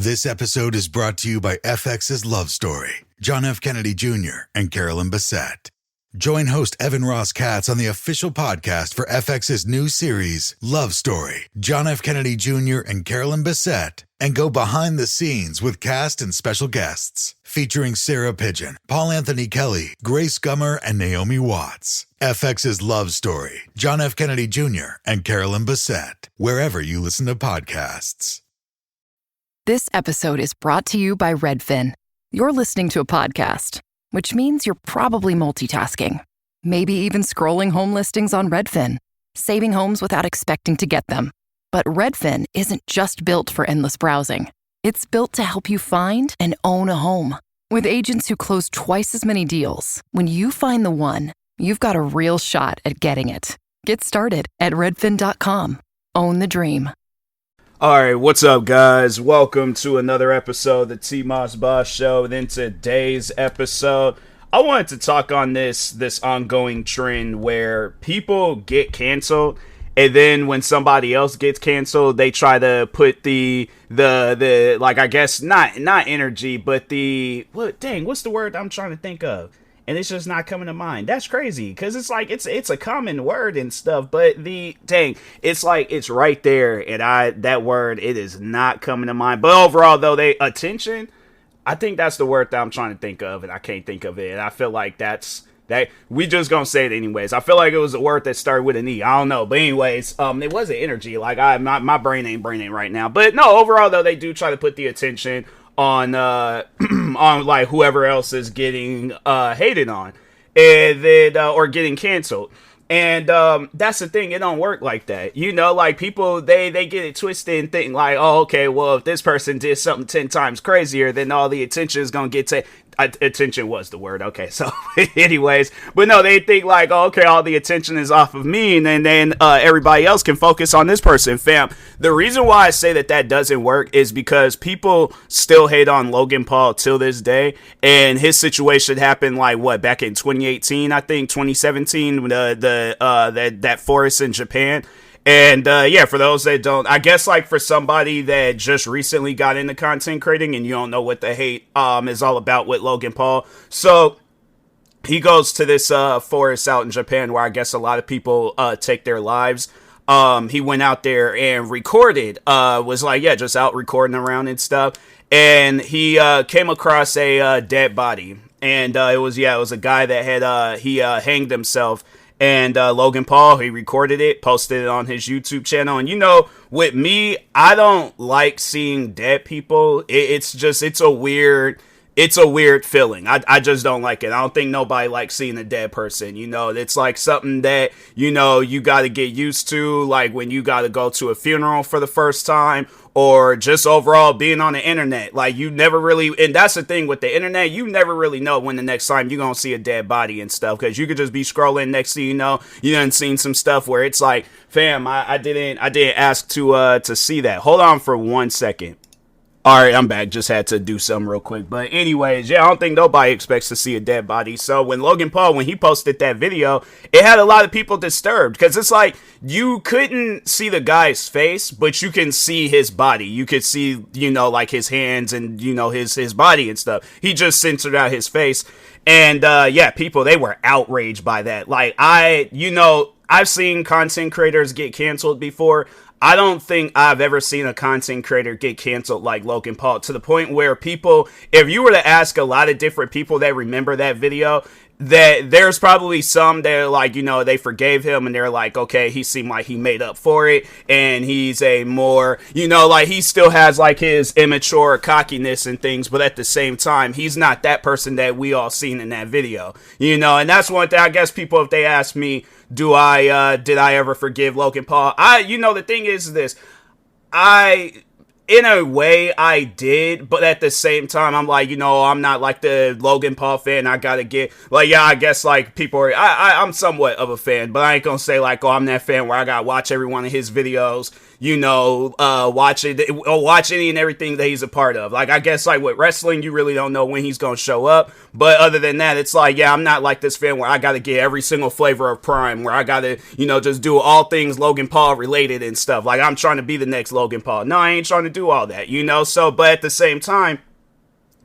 This episode is brought to you by FX's Love Story, John F. Kennedy Jr. and Carolyn Bessette. Join host Evan Ross Katz on the official podcast for FX's new series, Love Story, John F. Kennedy Jr. and Carolyn Bessette, and go behind the scenes with cast and special guests, featuring Sarah Pigeon, Paul Anthony Kelly, Grace Gummer, and Naomi Watts. FX's Love Story, John F. Kennedy Jr. and Carolyn Bessette, wherever you listen to podcasts. This episode is brought to you by Redfin. You're listening to a podcast, which means you're probably multitasking. Maybe even scrolling home listings on Redfin, saving homes without expecting to get them. But Redfin isn't just built for endless browsing. It's built to help you find and own a home. With agents who close twice as many deals, when you find the one, you've got a real shot at getting it. Get started at redfin.com. Own the dream. All right, what's up, guys? Welcome to another episode of the TMossBoss Show. And in today's episode, I wanted to talk on this ongoing trend where people get canceled, and then when somebody else gets canceled, they try to put the like, I guess not energy, but what's the word I'm trying to think of? And it's just not coming to mind. That's crazy, because it's like it's a common word and stuff, but it's like it's right there, and that word, it is not coming to mind. But overall, though, attention, I think that's the word that I'm trying to think of, and I can't think of it. And I feel like that we just gonna say it anyways. I feel like it was a word that started with an E. I don't know, but anyways, it wasn't energy. Like my brain ain't right now. But no, overall though, they do try to put the attention on on like whoever else is getting hated on, and then or getting canceled. And that's the thing, it don't work like that. You know, like people, they get it twisted and think like, oh, okay, well, if this person did something 10 times crazier, then all the attention is gonna get attention was the word. Okay, so anyways, but no, they think like, oh, okay, all the attention is off of me, and then everybody else can focus on this person. Fam, the reason why I say that doesn't work is because people still hate on Logan Paul till this day, and his situation happened like back in 2018, I think 2017, that forest in Japan. And yeah, for those that don't, I guess like for somebody that just recently got into content creating and you don't know what the hate is all about with Logan Paul. So he goes to this forest out in Japan where I guess a lot of people take their lives. He went out there and recorded, was like, yeah, just out recording around and stuff. And he came across a dead body. And it was a guy that had hanged himself. And Logan Paul, he recorded it, posted it on his YouTube channel. And, you know, with me, I don't like seeing dead people. It's a weird feeling. I just don't like it. I don't think nobody likes seeing a dead person. You know, it's like something that, you know, you got to get used to. Like when you got to go to a funeral for the first time, or just overall being on the internet. Like you never really, and that's the thing with the internet, you never really know when the next time you're gonna see a dead body and stuff, because you could just be scrolling, next thing you know, you done seen some stuff where it's like, fam, I didn't ask to see that. Hold on for 1 second. All right, I'm back. Just had to do something real quick. But anyways, yeah, I don't think nobody expects to see a dead body. So when Logan Paul, when he posted that video, it had a lot of people disturbed, because it's like you couldn't see the guy's face, but you can see his body. You could see, you know, like his hands and, you know, his body and stuff. He just censored out his face. And yeah, people, they were outraged by that. Like I've seen content creators get canceled before. I don't think I've ever seen a content creator get canceled like Logan Paul, to the point where people, if you were to ask a lot of different people that remember that video, that there's probably some that are like, you know, they forgave him and they're like, okay, he seemed like he made up for it, and he's a more, you know, like he still has like his immature cockiness and things, but at the same time, he's not that person that we all seen in that video, you know. And that's one thing, I guess people, if they ask me, did I ever forgive Logan Paul? The thing is this, in a way, I did, but at the same time, I'm like, you know, I'm not like the Logan Paul fan. I gotta get, like, yeah, I guess, like, people are, I'm somewhat of a fan, but I ain't gonna say, like, oh, I'm that fan where I gotta watch every one of his videos, watch any and everything that he's a part of. Like, I guess, like, with wrestling, you really don't know when he's going to show up. But other than that, it's like, yeah, I'm not like this fan where I got to get every single flavor of Prime, where I got to, just do all things Logan Paul related and stuff. Like, I'm trying to be the next Logan Paul. No, I ain't trying to do all that, So, but at the same time,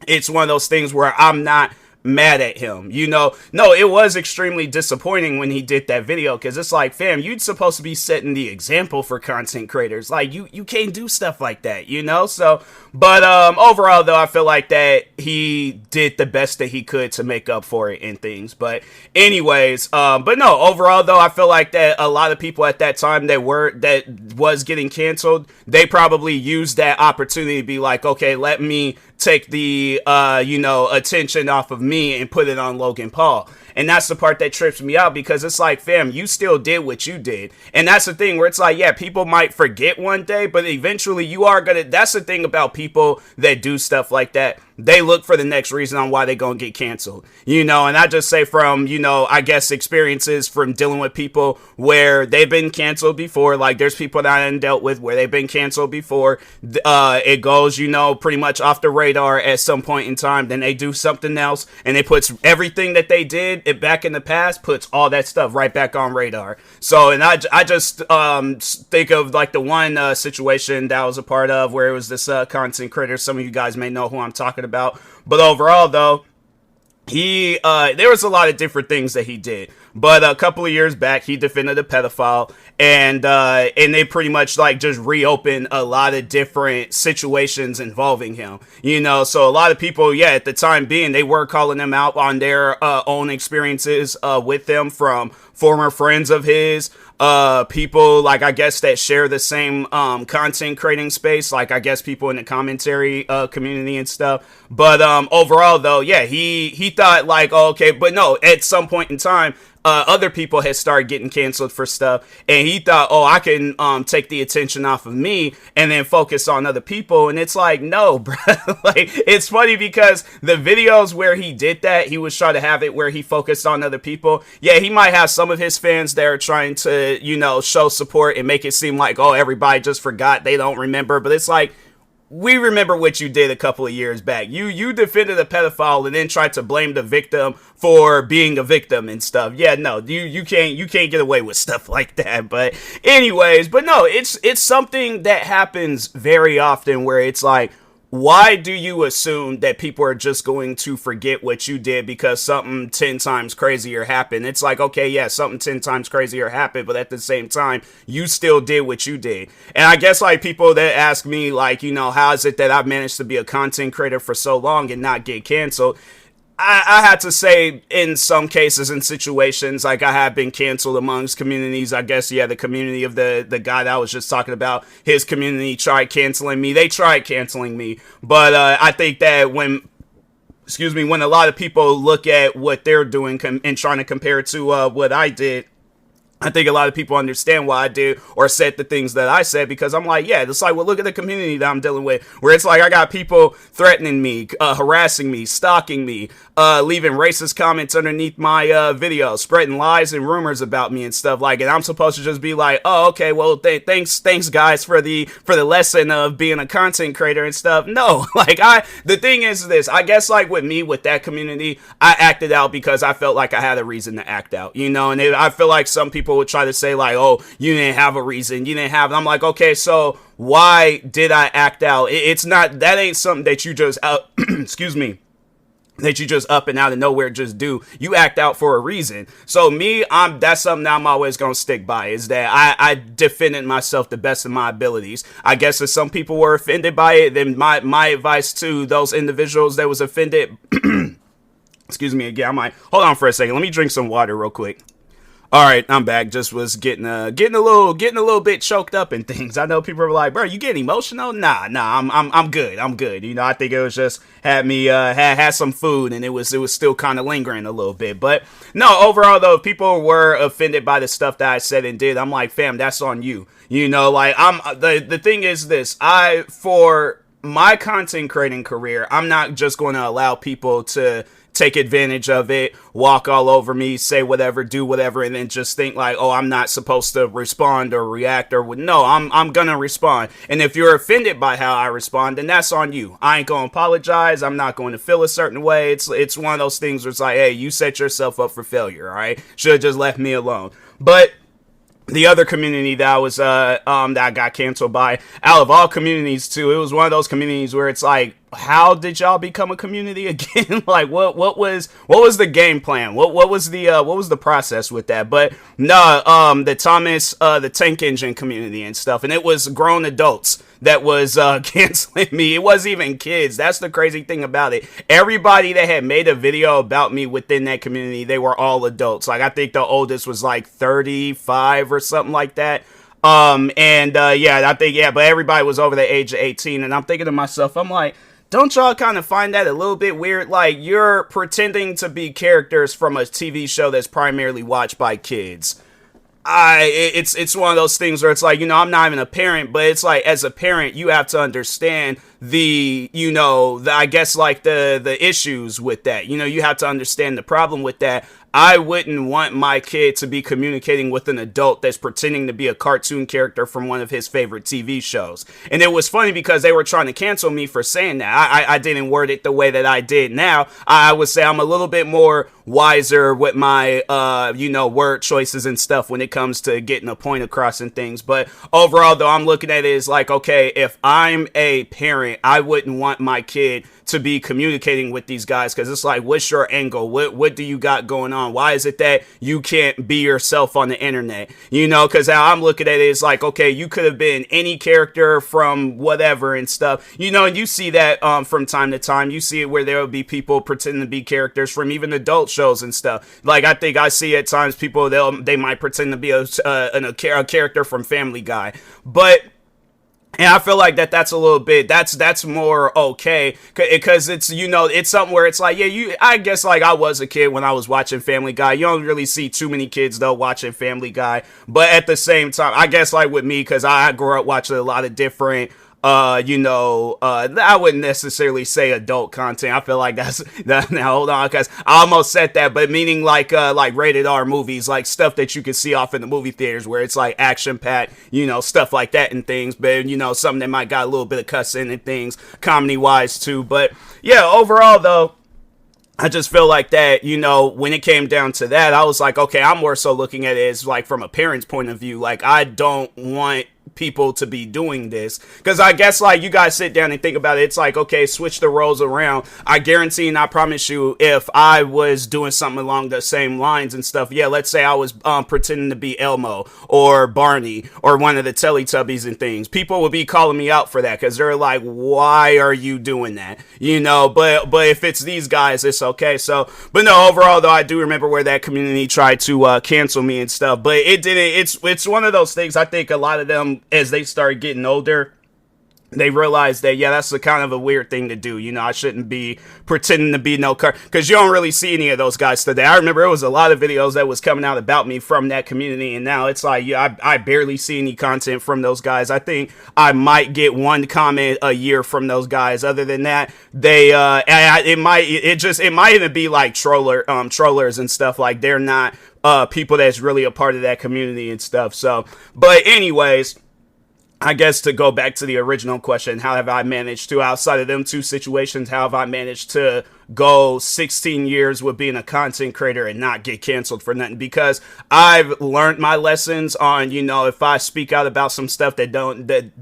it's one of those things where I'm not mad at him, No, it was extremely disappointing when he did that video, because it's like, fam, you're supposed to be setting the example for content creators. Like, you can't do stuff like that, So, but overall, though, I feel like that he did the best that he could to make up for it and things. But anyways, but no, overall, though, I feel like that a lot of people at that time that was getting canceled, they probably used that opportunity to be like, okay, let me take the attention off of me and put it on Logan Paul. And that's the part that trips me out, because it's like, fam, you still did what you did. And that's the thing where it's like, yeah, people might forget one day, but eventually you are gonna, that's the thing about people that do stuff like that. They look for the next reason on why they're gonna get canceled, and I just say from, I guess experiences from dealing with people where they've been canceled before. Like, there's people that I hadn't dealt with where they've been canceled before. It goes, pretty much off the radar at some point in time. Then they do something else and it puts everything that they did it back in the past, puts all that stuff right back on radar. So, and I just think of like the one situation that I was a part of where it was this content creator. Some of you guys may know who I'm talking about. But overall, though, there was a lot of different things that he did. But a couple of years back, he defended a pedophile, and they pretty much like just reopened a lot of different situations involving him. So a lot of people, at the time being, they were calling him out on their own experiences with him, from former friends of his, people like, I guess, that share the same content creating space, like, I guess, people in the commentary community and stuff. But overall, though, he thought like, oh, okay, but no, at some point in time, other people had started getting canceled for stuff, and he thought, oh, I can take the attention off of me and then focus on other people. And it's like, no, bro. Like, it's funny because the videos where he did that, he was trying to have it where he focused on other people. Yeah, he might have some of his fans that are trying to, show support and make it seem like, oh, everybody just forgot, they don't remember. But it's like, we remember what you did a couple of years back. You defended a pedophile and then tried to blame the victim for being a victim and stuff. Yeah, no, you can't get away with stuff like that. But anyways, but no, it's something that happens very often where it's like, why do you assume that people are just going to forget what you did because something 10 times crazier happened? It's like, okay, yeah, something 10 times crazier happened, but at the same time, you still did what you did. And I guess, like, people that ask me, like, how is it that I've managed to be a content creator for so long and not get canceled? I had to say, in some cases and situations, like, I have been canceled amongst communities. I guess, the community of the guy that I was just talking about, his community tried canceling me. They tried canceling me. But I think that when a lot of people look at what they're doing and trying to compare it to what I did, I think a lot of people understand why I did or said the things that I said, because I'm like, it's like, well, look at the community that I'm dealing with, where it's like I got people threatening me, harassing me, stalking me, leaving racist comments underneath my videos, spreading lies and rumors about me and stuff like it. I'm supposed to just be like, oh, okay, well, thanks guys for the lesson of being a content creator and stuff. No, like, the thing is this, I guess, like, with me, with that community, I acted out because I felt like I had a reason to act out, and I feel like some people would try to say, like, oh, you didn't have a reason, I'm like, okay, so why did I act out? It's not, that ain't something that you just that you just up and out of nowhere just do. You act out for a reason. So me, that's something that I'm always gonna stick by, is that I defended myself the best of my abilities. I guess if some people were offended by it, then my advice to those individuals that was offended, excuse me again, I might, hold on for a second, let me drink some water real quick. All right, I'm back. Just was getting a little bit choked up and things. I know people are like, bro, you getting emotional? Nah, I'm good. I'm good. I think it was just had me had some food, and it was still kind of lingering a little bit. But no, overall though, if people were offended by the stuff that I said and did, I'm like, fam, that's on you. Like, the thing is this, for my content creating career, I'm not just going to allow people to take advantage of it, walk all over me, say whatever, do whatever, and then just think like, oh, I'm not supposed to respond or react or no, I'm gonna respond. And if you're offended by how I respond, then that's on you. I ain't gonna apologize. I'm not going to feel a certain way. It's one of those things where it's like, hey, you set yourself up for failure, all right? Should have just left me alone. But the other community that I was that I got canceled by, out of all communities too, it was one of those communities where it's like, how did y'all become a community again? Like what was the game plan? What was the process with that? But no, the Thomas the Tank Engine community and stuff, and it was grown adults that was canceling me. It wasn't even kids. That's the crazy thing about it. Everybody that had made a video about me within that community, they were all adults. Like I think the oldest was like 35 or something like that. But everybody was over the age of 18, and I'm thinking to myself, I'm like, don't y'all kind of find that a little bit weird? Like, you're pretending to be characters from a TV show that's primarily watched by kids. It's one of those things where it's like, I'm not even a parent, but it's like, as a parent, you have to understand the issues with that. You have to understand the problem with that. I wouldn't want my kid to be communicating with an adult that's pretending to be a cartoon character from one of his favorite TV shows. And it was funny because they were trying to cancel me for saying that. I didn't word it the way that I did now. I would say I'm a little bit more wiser with my, word choices and stuff when it comes to getting a point across and things. But overall, though, I'm looking at it as like, okay, if I'm a parent, I wouldn't want my kid to be communicating with these guys, because it's like, what's your angle? What do you got going on? Why is it that you can't be yourself on the internet? Because how I'm looking at it is like, okay, you could have been any character from whatever and stuff, and you see that from time to time. You see it where there will be people pretending to be characters from even adult shows and stuff. Like I think I see at times people, they might pretend to be a character from Family Guy, and I feel like that's a little bit, that's more okay, because it's, it's something where it's like, I guess like I was a kid when I was watching Family Guy. You don't really see too many kids though watching Family Guy, but at the same time, I guess like with me, because I grew up watching a lot of different I wouldn't necessarily say adult content. I feel like that's now hold on, because I almost said that, but meaning like rated R movies, like stuff that you can see off in the movie theaters where it's like action packed, stuff like that and things, but something that might got a little bit of cussing and things, comedy wise too. But yeah, overall though, I just feel like that, when it came down to that, I was like, okay, I'm more so looking at it as like from a parent's point of view. Like, I don't want people to be doing this, because I guess like you guys sit down and think about it, it's like, okay, switch the roles around. I guarantee and I promise you, if I was doing something along the same lines and stuff, let's say I was pretending to be Elmo or Barney or one of the Teletubbies and things, people would be calling me out for that, because they're like, why are you doing that? But if it's these guys, it's okay. So, but no, overall though, I do remember where that community tried to cancel me and stuff, but it didn't. It's one of those things. I think a lot of them, as they start getting older, they realize that, that's a kind of a weird thing to do. I shouldn't be pretending to be because you don't really see any of those guys today. I remember it was a lot of videos that was coming out about me from that community, and now it's like, I barely see any content from those guys. I think I might get one comment a year from those guys. Other than that, they it might even be like trollers and stuff. Like, they're not people that's really a part of that community and stuff. So, but anyways, I guess to go back to the original question, how have I managed to, outside of them two situations, how have I managed to go 16 years with being a content creator and not get canceled for nothing? Because I've learned my lessons on, if I speak out about some stuff that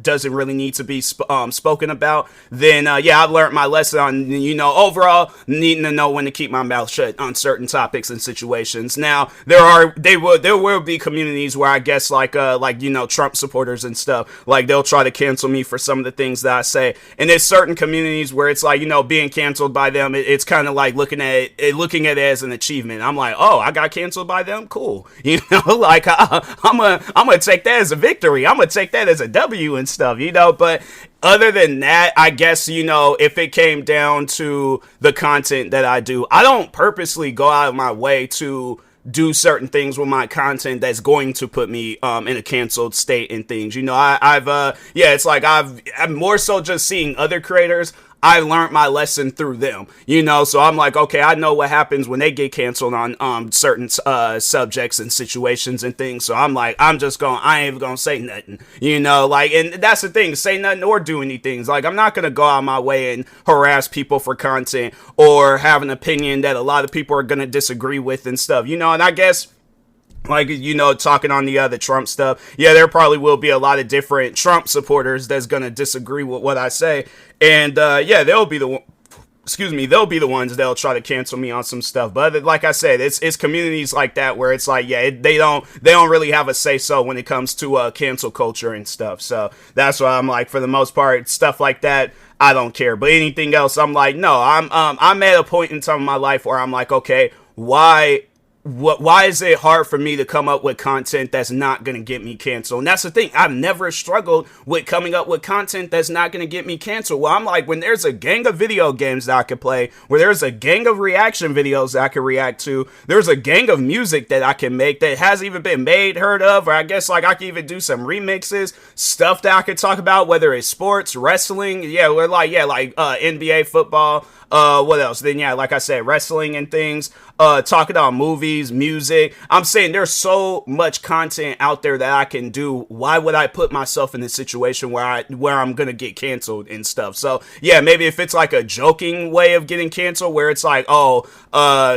doesn't really need to be spoken about, then I've learned my lesson on, overall needing to know when to keep my mouth shut on certain topics and situations. Now, there will be communities where I guess like Trump supporters and stuff, like they'll try to cancel me for some of the things that I say. And there's certain communities where it's like, being canceled by them, it's kind of like looking at it as an achievement. I'm like, oh, I got canceled by them, cool. Like I'm gonna take that as a victory. I'm gonna take that as a W and stuff. But other than that, I guess, if it came down to the content that I do, I don't purposely go out of my way to do certain things with my content that's going to put me in a canceled state and things. It's like I'm more so just seeing other creators. I learned my lesson through them, you know? So I'm like, okay, I know what happens when they get canceled on certain subjects and situations and things. So I'm like, I ain't even gonna say nothing, you know? Like, and that's the thing, say nothing or do anything. Like, I'm not gonna go out of my way and harass people for content or have an opinion that a lot of people are gonna disagree with and stuff, you know? And I guess, like, you know, talking on the Trump stuff, yeah, there probably will be a lot of different Trump supporters that's gonna disagree with what I say, and yeah, they'll be the ones that'll try to cancel me on some stuff. But like I said, it's communities like that where it's like, yeah, they don't really have a say so when it comes to cancel culture and stuff. So that's why I'm like, for the most part, stuff like that, I don't care. But anything else, I'm like, no, I'm at a point in time in my life where I'm like, okay, why is it hard for me to come up with content that's not going to get me canceled? And that's the thing. I've never struggled with coming up with content that's not going to get me canceled. Well, I'm like, when there's a gang of video games that I could play, where there's a gang of reaction videos that I can react to, there's a gang of music that I can make that hasn't even been made, heard of, or I guess like I can even do some remixes, stuff that I could talk about, whether it's sports, wrestling, NBA, football, what else? Then yeah, like I said, wrestling and things, talking about movies, music. I'm saying there's so much content out there that I can do. Why would I put myself in a situation where I'm gonna get canceled and stuff? So yeah, maybe if it's like a joking way of getting canceled, where it's like, oh,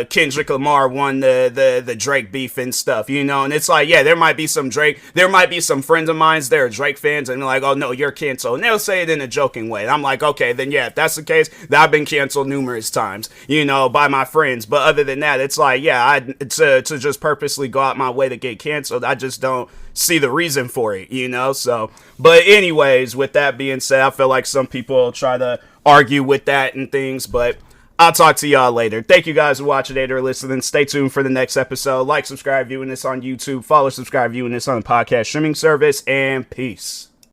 Kendrick Lamar won the Drake beef and stuff, you know, and it's like, yeah, there might be some friends of mine that are Drake fans, and they're like, oh no, you're canceled, and they'll say it in a joking way. And I'm like, okay, then yeah, if that's the case, then I've been canceled numerous times, you know, by my friends. But other than that, it's like, yeah, to just purposely go out my way to get canceled, I just don't see the reason for it, you know. So, but anyways, with that being said, I feel like some people try to argue with that and things, but I'll talk to y'all later. Thank you guys for watching or listening. Stay tuned for the next episode. Like, subscribe, viewing this on YouTube. Follow, subscribe, viewing this on the podcast streaming service. And peace.